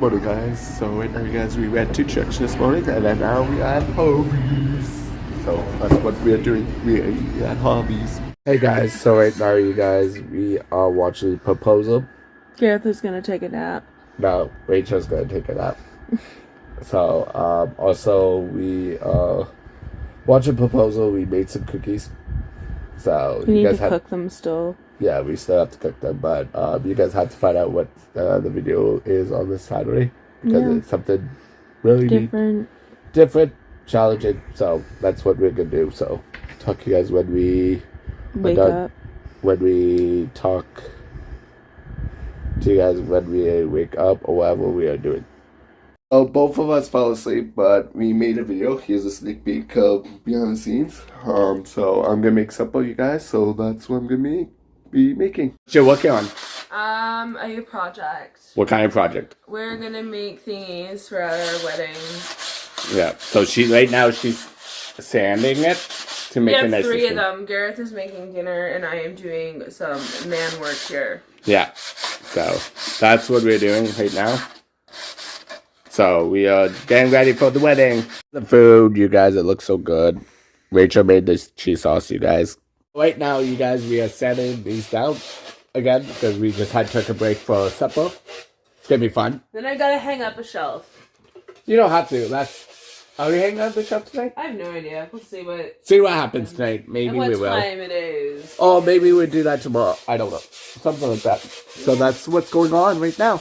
Morning, guys. So right now, you guys, we went to church this morning, and then now we are at hobbies. So that's what we are doing. We are at hobbies. Hey guys, so right now, you guys, we are watching Proposal. Gareth is gonna take a nap. No, Rachel's gonna take a nap. So also we watching Proposal. We made some cookies. So We you need guys to cook them still. Yeah, we still have to cook them, but you guys have to find out what the video is on this Saturday because it's something really different, challenging. So that's what we're gonna do. So talk to you guys when we wake up. When we talk to you guys when we wake up or whatever we are doing. So both of us fell asleep, but we made a video. Here's a sneak peek of behind the scenes. So I'm gonna make supper, you guys. So that's what I'm gonna be making. What you working on? A project. What kind of project? We're gonna make thingies for our wedding. Yeah. So right now she's sanding it to make a nice. We have three of them. Gareth is making dinner, and I am doing some man work here. Yeah. So that's what we're doing right now. So we are getting ready for the wedding. The food, you guys, it looks so good. Rachel made this cheese sauce, you guys. Right now, you guys, we are setting these down again because we just had took a break for supper. It's gonna be fun. Then I gotta hang up a shelf. You don't have to. Are we hanging up the shelf tonight? I have no idea. We'll see what happens tonight. Maybe we will. What time it is. Oh, maybe we'll do that tomorrow. I don't know. Something like that. So that's what's going on right now.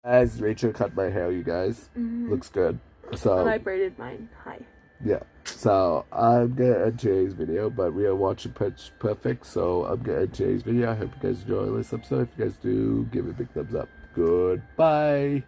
As Rachel cut my hair, you guys. Looks good. So and I braided mine. Hi. Yeah. So I'm gonna end today's video, but we are watching Pitch Perfect, so I'm gonna end today's video. I hope you guys enjoy this episode. If you guys do, give it a big thumbs up. Goodbye.